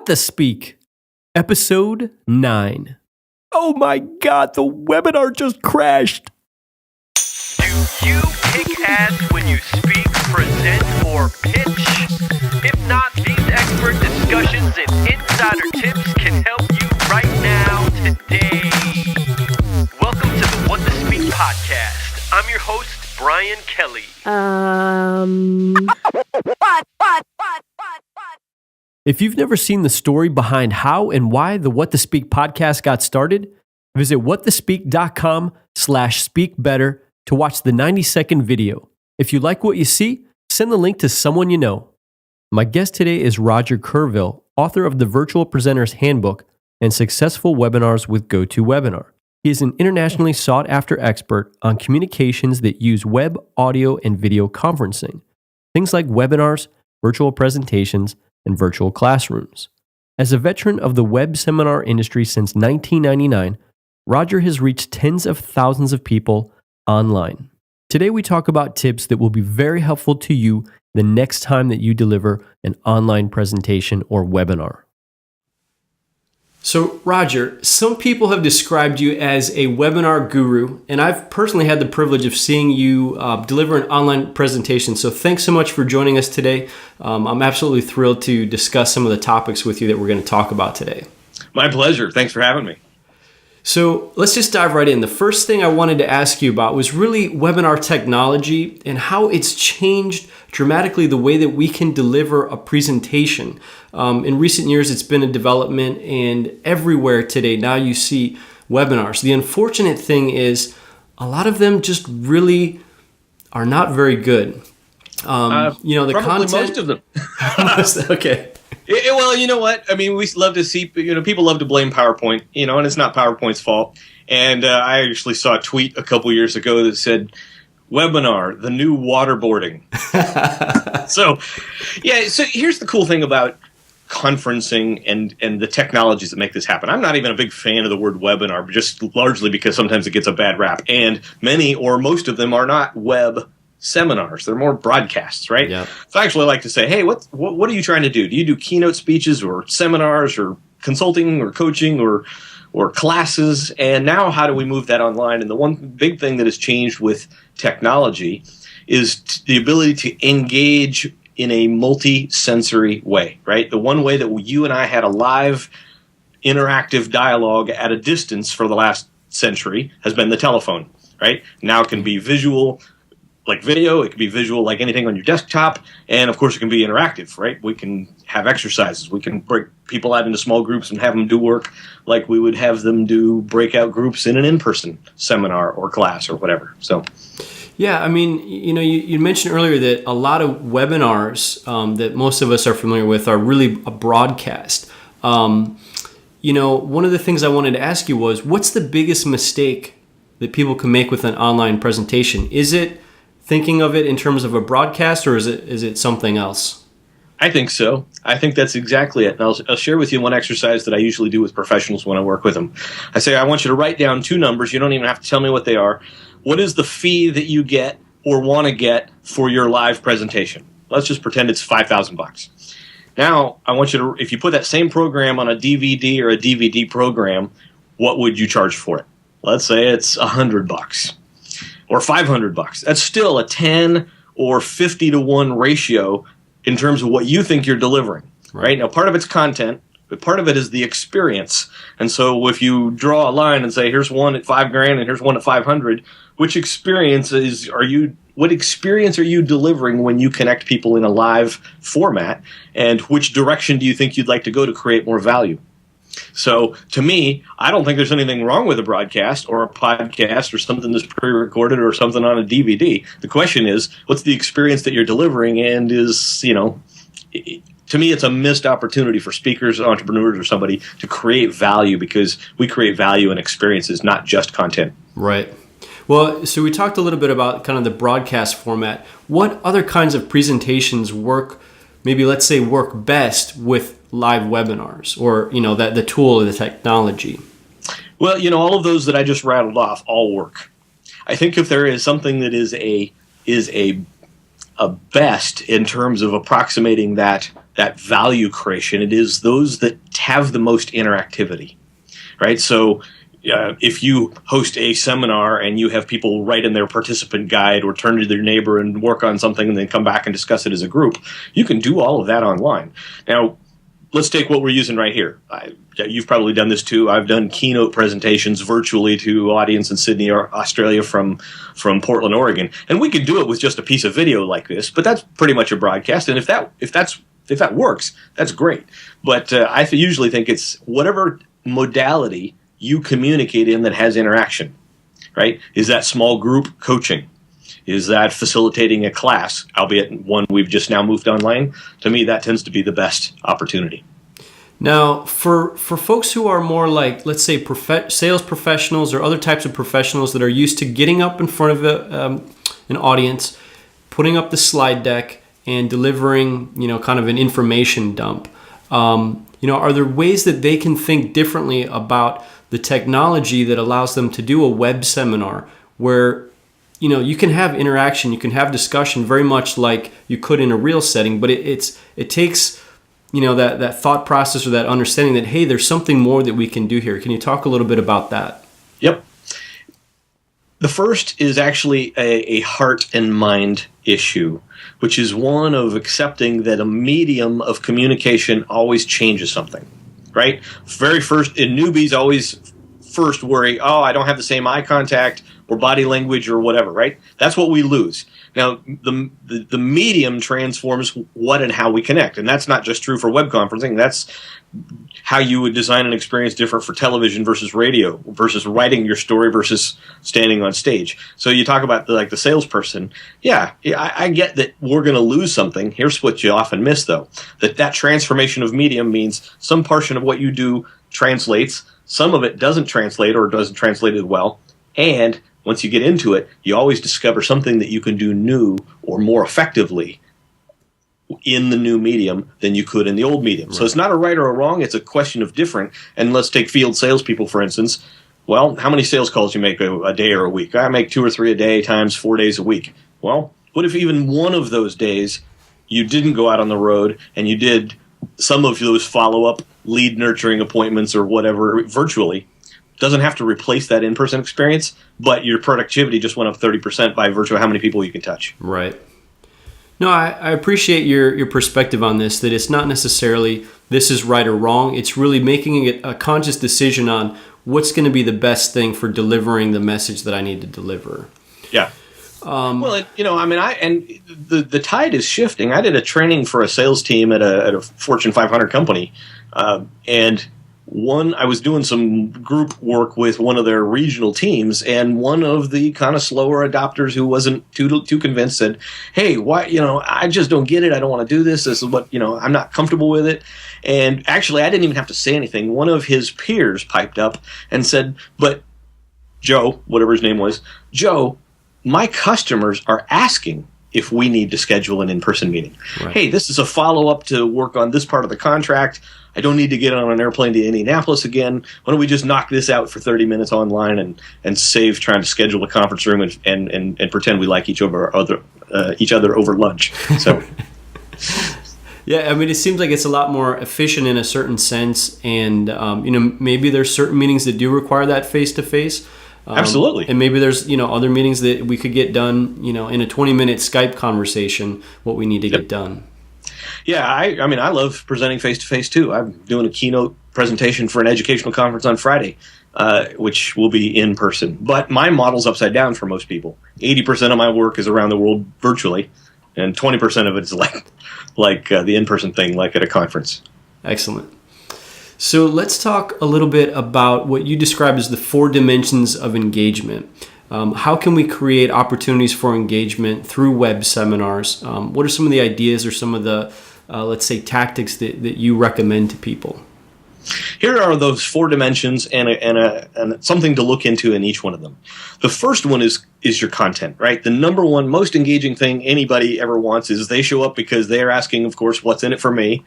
the Speak, Episode 9. Oh my God, the webinar just crashed. Do you kick ass when you speak, present, or pitch? If not, these expert discussions and insider tips can help you right now, today. Welcome to the What the Speak podcast. I'm your host, Brian Kelly. If you've never seen the story behind how and why the What the Speak podcast got started, visit whatthespeak.com/speakbetter to watch the 90-second video. If you like what you see, send the link to someone you know. My guest today is Roger Courville, author of the Virtual Presenter's Handbook and Successful Webinars with GoToWebinar. He is an internationally sought-after expert on communications that use web, audio, and video conferencing, things like webinars, virtual presentations, and virtual classrooms. As a veteran of the web seminar industry since 1999, Roger has reached tens of thousands of people online. Today we talk about tips that will be very helpful to you the next time that you deliver an online presentation or webinar. So, Roger, some people have described you as a webinar guru, and I've personally had the privilege of seeing you deliver an online presentation. So thanks so much for joining us today. I'm absolutely thrilled to discuss some of the topics with you that we're going to talk about today. My pleasure. Thanks for having me. So let's just dive right in. The first thing I wanted to ask you about was really webinar technology and how it's changed dramatically the way that we can deliver a presentation. In recent years, it's been a development, and everywhere today now you see webinars. The unfortunate thing is a lot of them just really are not very good. The content. Most of them. Okay. Well, you know what? I mean, we love to see, people love to blame PowerPoint, and it's not PowerPoint's fault. And I actually saw a tweet a couple years ago that said, webinar, the new waterboarding. So here's the cool thing about conferencing and the technologies that make this happen. I'm not even a big fan of the word webinar, just largely because sometimes it gets a bad rap. And many or most of them are not web seminars. They're more broadcasts, right? Yeah. So I actually like to say, hey, what are you trying to do? Do you do keynote speeches or seminars or consulting or coaching or classes? And now how do we move that online? And the one big thing that has changed with technology is the ability to engage in a multi-sensory way, right? The one way that you and I had a live interactive dialogue at a distance for the last century has been the telephone, right? Now it can be visual, like video, it can be visual like anything on your desktop, and of course it can be interactive, right? We can have exercises. We can break people out into small groups and have them do work like we would have them do breakout groups in an in-person seminar or class or whatever. So, yeah, I mean, you mentioned earlier that a lot of webinars that most of us are familiar with are really a broadcast. One of the things I wanted to ask you was, what's the biggest mistake that people can make with an online presentation? Is it thinking of it in terms of a broadcast, or is it something else? I think so. I think that's exactly it. And I'll share with you one exercise that I usually do with professionals when I work with them. I say, I want you to write down two numbers. You don't even have to tell me what they are. What is the fee that you get or want to get for your live presentation? Let's just pretend it's $5,000. Now, I want you to, if you put that same program on a DVD or a DVD program, what would you charge for it? Let's say it's $100. Or $500. That's still a 10 or 50 to 1 ratio in terms of what you think you're delivering, right? Now, part of it's content, but part of it is the experience. And so if you draw a line and say, here's one at $5,000 and here's one at 500, what experience are you delivering when you connect people in a live format, and which direction do you think you'd like to go to create more value? So to me, I don't think there's anything wrong with a broadcast or a podcast or something that's pre-recorded or something on a DVD. The question is, what's the experience that you're delivering? And to me, it's a missed opportunity for speakers, entrepreneurs, or somebody to create value, because we create value in experiences, not just content. Right. Well, so we talked a little bit about kind of the broadcast format. What other kinds of presentations work best with live webinars, or that the tool or the technology? Well, all of those that I just rattled off all work. I think if there is something that is a best in terms of approximating that that value creation, it is those that have the most interactivity, right? So if you host a seminar and you have people write in their participant guide or turn to their neighbor and work on something and then come back and discuss it as a group, you can do all of that online. Now, let's take what we're using right here. You've probably done this too. I've done keynote presentations virtually to audience in Sydney or Australia from Portland, Oregon, and we could do it with just a piece of video like this. But that's pretty much a broadcast, and if that works, that's great. But I usually think it's whatever modality you communicate in that has interaction. Right? Is that small group coaching? Is that facilitating a class, albeit one we've just now moved online? To me, that tends to be the best opportunity. Now, for folks who are more like, let's say, sales professionals or other types of professionals that are used to getting up in front of an audience, putting up the slide deck, and delivering, kind of an information dump, are there ways that they can think differently about the technology that allows them to do a web seminar where you can have interaction, you can have discussion very much like you could in a real setting, but it takes that thought process or that understanding that, hey, there's something more that we can do here. Can you talk a little bit about that? Yep. The first is actually a heart and mind issue, which is one of accepting that a medium of communication always changes something, right? Very first, in newbies always first worry, I don't have the same eye contact or body language or whatever, right? That's what we lose. Now, the medium transforms what and how we connect, and that's not just true for web conferencing. That's how you would design an experience different for television versus radio versus writing your story versus standing on stage. So you talk about the salesperson. Yeah, I get that we're going to lose something. Here's what you often miss, though, that transformation of medium means some portion of what you do translates, some of it doesn't translate or doesn't translate as well, and once you get into it, you always discover something that you can do new or more effectively in the new medium than you could in the old medium. Right. So it's not a right or a wrong. It's a question of different. And let's take field salespeople, for instance. Well, how many sales calls you make a day or a week? I make 2 or 3 a day times 4 days a week. Well, what if even one of those days you didn't go out on the road and you did some of those follow-up lead nurturing appointments or whatever virtually? Doesn't have to replace that in-person experience, but your productivity just went up 30% by virtue of how many people you can touch. Right. No, I appreciate your perspective on this, that it's not necessarily this is right or wrong. It's really making it a conscious decision on what's going to be the best thing for delivering the message that I need to deliver. Yeah. The tide is shifting. I did a training for a sales team at a Fortune 500 company, and I was doing some group work with one of their regional teams, and one of the kind of slower adopters who wasn't too convinced said, "Hey, why? I just don't get it. I don't want to do this. This is what I'm not comfortable with it." And actually, I didn't even have to say anything. One of his peers piped up and said, "But Joe, whatever his name was, Joe, my customers are asking if we need to schedule an in-person meeting. Right. Hey, this is a follow-up to work on this part of the contract. I don't need to get on an airplane to Indianapolis again. Why don't we just knock this out for 30 minutes online and save trying to schedule a conference room and pretend we like each other over lunch." So, yeah, it seems like it's a lot more efficient in a certain sense, and maybe there's certain meetings that do require that face-to-face. Absolutely. And maybe there's other meetings that we could get done in a 20-minute Skype conversation what we need to get done. Yeah, I love presenting face-to-face too. I'm doing a keynote presentation for an educational conference on Friday, which will be in person. But my model's upside down for most people. 80% of my work is around the world virtually, and 20% of it is like the in-person thing, like at a conference. Excellent. So let's talk a little bit about what you describe as the 4 dimensions of engagement. How can we create opportunities for engagement through web seminars? What are some of the ideas or some of the, let's say, tactics that you recommend to people? Here are those 4 dimensions and something to look into in each one of them. The first one is your content, right? The number one most engaging thing anybody ever wants is they show up because they're asking, of course, what's in it for me?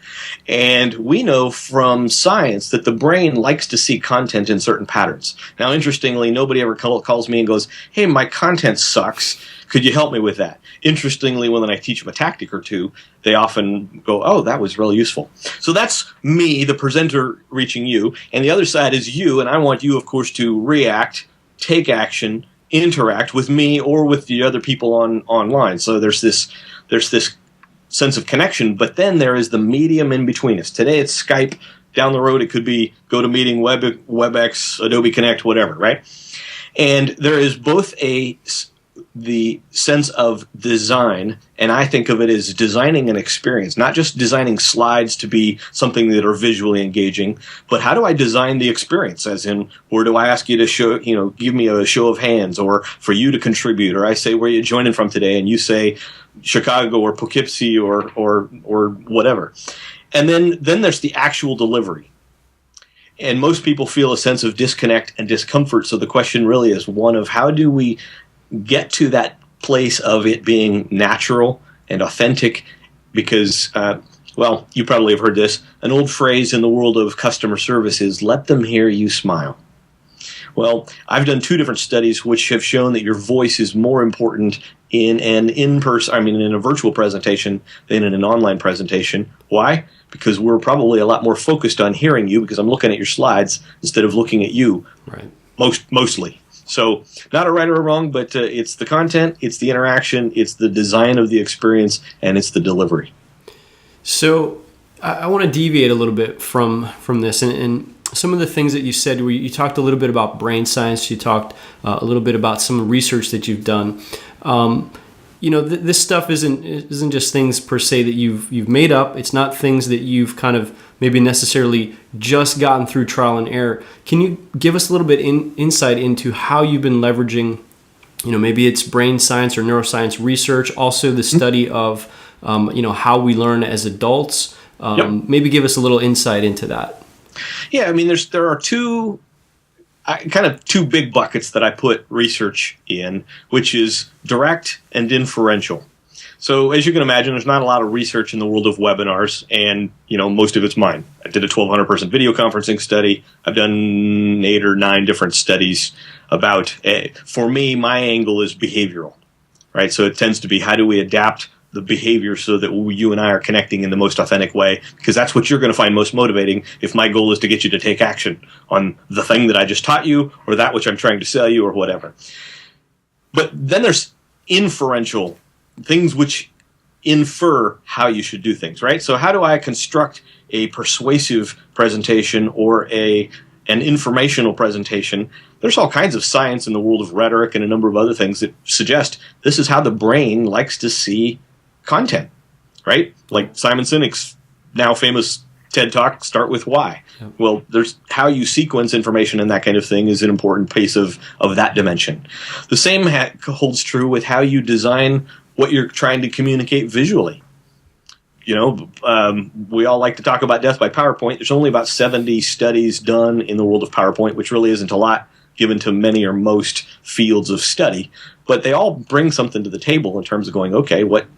And we know from science that the brain likes to see content in certain patterns. Now, interestingly, nobody ever calls me and goes, "Hey, my content sucks," Could you help me with that? Interestingly, when I teach them a tactic or two, they often go, oh, that was really useful. So that's me, the presenter, reaching you. And the other side is you, and I want you, of course, to react, take action, interact with me or with the other people online. So there's this sense of connection, but then there is the medium in between us. Today it's Skype. Down the road it could be GoToMeeting, WebEx, Adobe Connect, whatever, right? And there is both the sense of design, and I think of it as designing an experience, not just designing slides to be something that are visually engaging, but how do I design the experience? As in, where do I ask you to show, give me a show of hands, or for you to contribute, or I say, where are you joining from today? And you say Chicago or Poughkeepsie or whatever. And then there's the actual delivery. And most people feel a sense of disconnect and discomfort. So the question really is one of how do we get to that place of it being natural and authentic? Because, you probably have heard this. An old phrase in the world of customer service is, let them hear you smile. Well, I've done 2 different studies which have shown that your voice is more important in a virtual presentation than in an online presentation. Why? Because we're probably a lot more focused on hearing you because I'm looking at your slides instead of looking at you. Right. Mostly. So not a right or a wrong, but it's the content, it's the interaction, it's the design of the experience, and it's the delivery. So I want to deviate a little bit from this, and some of the things that you said, where you talked a little bit about brain science, you talked a little bit about some research that you've done. This stuff isn't just things per se that you've made up. It's not things that you've kind of maybe necessarily just gotten through trial and error. Can you give us a little bit insight into how you've been leveraging, maybe it's brain science or neuroscience research, also the study of, how we learn as adults? Yep. Maybe give us a little insight into that. Yeah, there are two big buckets that I put research in, which is direct and inferential. So as you can imagine, there's not a lot of research in the world of webinars, and most of it's mine. I did a 1,200 person video conferencing study. I've done 8 or 9 different studies about. For me, my angle is behavioral, right? So it tends to be how do we adapt the behavior so that you and I are connecting in the most authentic way, because that's what you're going to find most motivating if my goal is to get you to take action on the thing that I just taught you or that which I'm trying to sell you or whatever. But then there's inferential things which infer how you should do things, right? So how do I construct a persuasive presentation or an informational presentation? There's all kinds of science in the world of rhetoric and a number of other things that suggest this is how the brain likes to see content, right? Like Simon Sinek's now famous TED Talk, Start With Why. Yep. Well, there's how you sequence information and that kind of thing is an important piece of that dimension. The same holds true with how you design what you're trying to communicate visually. We all like to talk about death by PowerPoint. There's only about 70 studies done in the world of PowerPoint, which really isn't a lot given to many or most fields of study. But they all bring something to the table in terms of going, okay, what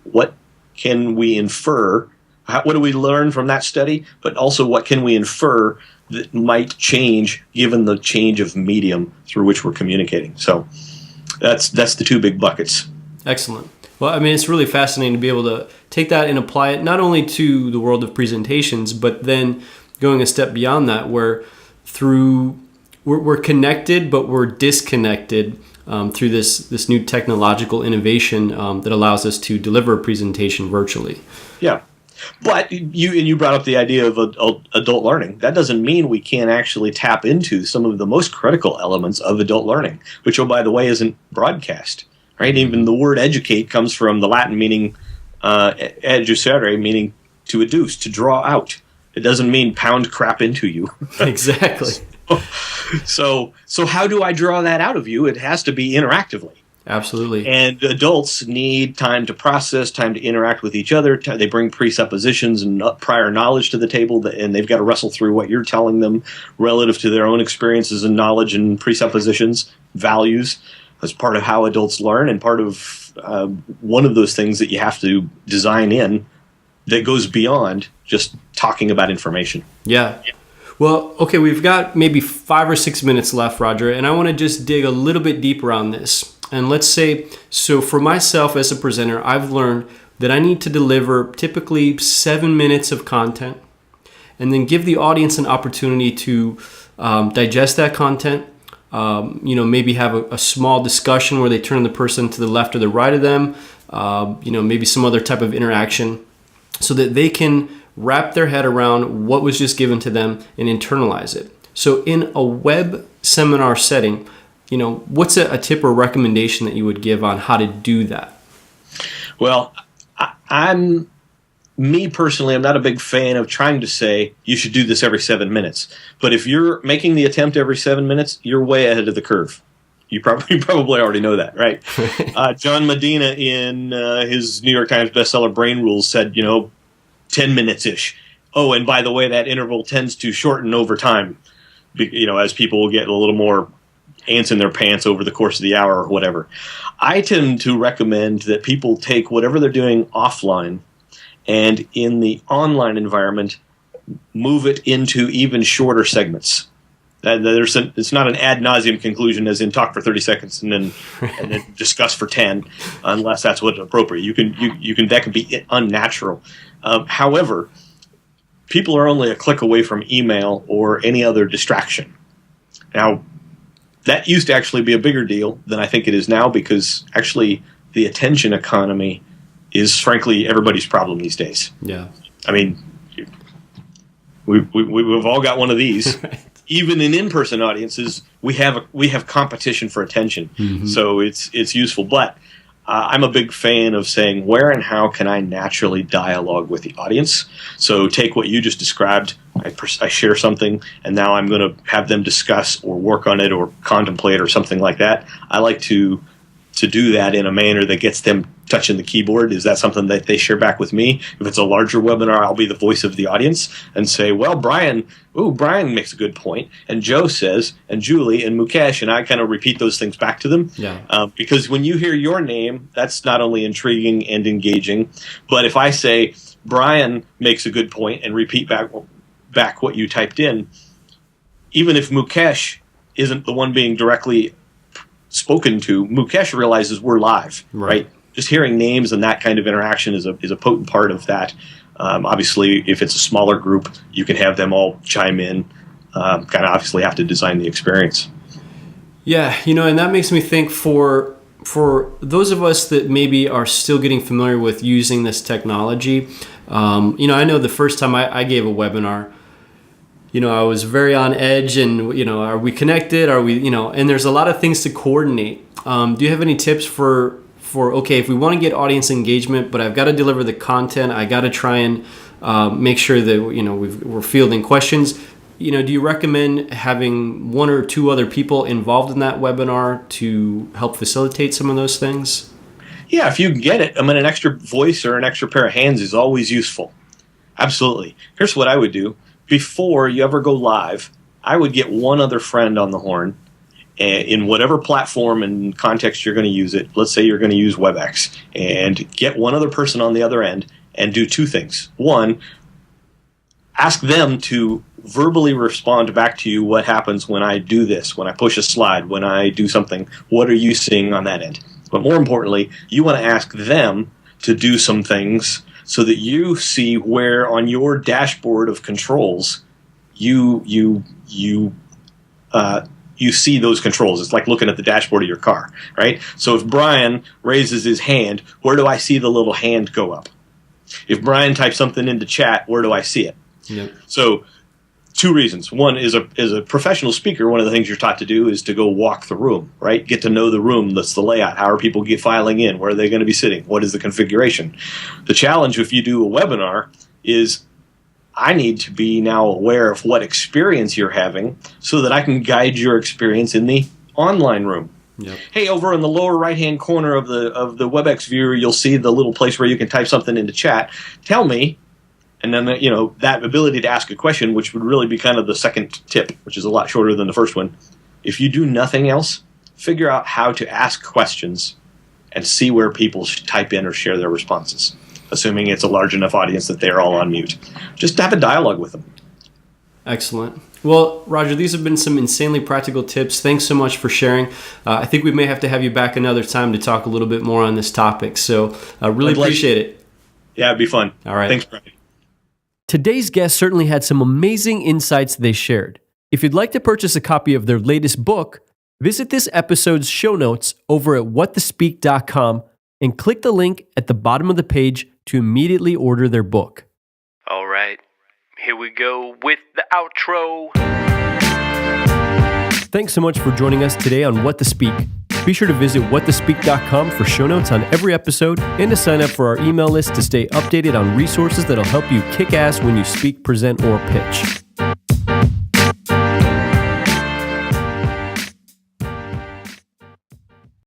can we infer? What do we learn from that study? But also, what can we infer that might change given the change of medium through which we're communicating? So that's the 2 big buckets. Excellent. Well, it's really fascinating to be able to take that and apply it not only to the world of presentations, but then going a step beyond that, where we're connected, but we're disconnected through this new technological innovation that allows us to deliver a presentation virtually. Yeah. But you brought up the idea of adult learning. That doesn't mean we can't actually tap into some of the most critical elements of adult learning, which, oh, by the way, isn't broadcast. Right? Even the word educate comes from the Latin meaning educere, meaning to educe, to draw out. It doesn't mean pound crap into you. Exactly. So how do I draw that out of you? It has to be interactively. Absolutely. And adults need time to process, time to interact with each other. They bring presuppositions and prior knowledge to the table, and they've got to wrestle through what you're telling them relative to their own experiences and knowledge and presuppositions, values. That's part of how adults learn, and part of one of those things that you have to design in that goes beyond just talking about information. Yeah. Well, okay, we've got maybe 5 or 6 minutes left, Roger, and I want to just dig a little bit deeper on this. And let's say, so for myself as a presenter, I've learned that I need to deliver typically 7 minutes of content and then give the audience an opportunity to digest that content. Maybe have a small discussion where they turn the person to the left or the right of them, maybe some other type of interaction so that they can wrap their head around what was just given to them and internalize it. So in a web seminar setting, what's a tip or recommendation that you would give on how to do that? Well, me personally, I'm not a big fan of trying to say you should do this every 7 minutes. But if you're making the attempt every 7 minutes, you're way ahead of the curve. You probably already know that, right? John Medina in his New York Times bestseller Brain Rules said, 10 minutes-ish. Oh, and by the way, that interval tends to shorten over time, as people will get a little more ants in their pants over the course of the hour or whatever. I tend to recommend that people take whatever they're doing offline and in the online environment, move it into even shorter segments. It's not an ad nauseum conclusion, as in talk for 30 seconds and then discuss for 10, unless that's what's appropriate. You can that can be unnatural. However, people are only a click away from email or any other distraction. Now, that used to actually be a bigger deal than I think it is now, because actually the attention economy is frankly everybody's problem these days. Yeah. I mean, we've all got one of these. Right. Even in in-person audiences, we have competition for attention. Mm-hmm. So it's useful. But I'm a big fan of saying, where and how can I naturally dialogue with the audience? So take what you just described. I share something, and now I'm going to have them discuss or work on it or contemplate or something like that. I like to do that in a manner that gets them touching the keyboard. Is that something that they share back with me? If it's a larger webinar, I'll be the voice of the audience and say, well, Brian makes a good point, and Joe says, and Julie and Mukesh, and I kind of repeat those things back to them. Yeah. Because when you hear your name, that's not only intriguing and engaging, but if I say, Brian makes a good point, and repeat back what you typed in, even if Mukesh isn't the one being directly spoken to, Mukesh realizes we're live, right? Just hearing names and that kind of interaction is a potent part of that. Obviously, if it's a smaller group, you can have them all chime in. Kind of obviously have to design the experience. Yeah, and that makes me think for those of us that maybe are still getting familiar with using this technology. I know the first time I gave a webinar, I was very on edge, and, are we connected? Are we, and there's a lot of things to coordinate. Do you have any tips for, okay, if we want to get audience engagement, but I've got to deliver the content, I got to try and make sure that, we're fielding questions. Do you recommend having one or two other people involved in that webinar to help facilitate some of those things? Yeah, if you can get it, an extra voice or an extra pair of hands is always useful. Absolutely. Here's what I would do. Before you ever go live, I would get one other friend on the horn in whatever platform and context you're going to use it. Let's say you're going to use WebEx, and get one other person on the other end and do two things. One, ask them to verbally respond back to you what happens when I do this, when I push a slide, when I do something. What are you seeing on that end? But more importantly, you want to ask them to do some things so that you see where on your dashboard of controls you see those controls. It's like looking at the dashboard of your car, right? So if Brian raises his hand, where do I see the little hand go up? If Brian types something into chat, where do I see it? Yep. So two reasons. One is a professional speaker, one of the things you're taught to do is to go walk the room, right? Get to know the room. That's the layout. How are people filing in? Where are they going to be sitting? What is the configuration? The challenge if you do a webinar is I need to be now aware of what experience you're having so that I can guide your experience in the online room. Yep. Hey, over in the lower right-hand corner of the WebEx viewer, you'll see the little place where you can type something into chat. Tell me. And then, that ability to ask a question, which would really be kind of the second tip, which is a lot shorter than the first one. If you do nothing else, figure out how to ask questions and see where people type in or share their responses, assuming it's a large enough audience that they're all on mute. Just have a dialogue with them. Excellent. Well, Roger, these have been some insanely practical tips. Thanks so much for sharing. I think we may have to have you back another time to talk a little bit more on this topic. So I really appreciate it. Yeah, it'd be fun. All right. Thanks, Brian. Today's guest certainly had some amazing insights they shared. If you'd like to purchase a copy of their latest book, visit this episode's show notes over at whatthespeak.com and click the link at the bottom of the page to immediately order their book. All right, here we go with the outro. Thanks so much for joining us today on What to Speak. Be sure to visit whatthespeak.com for show notes on every episode and to sign up for our email list to stay updated on resources that'll help you kick ass when you speak, present, or pitch.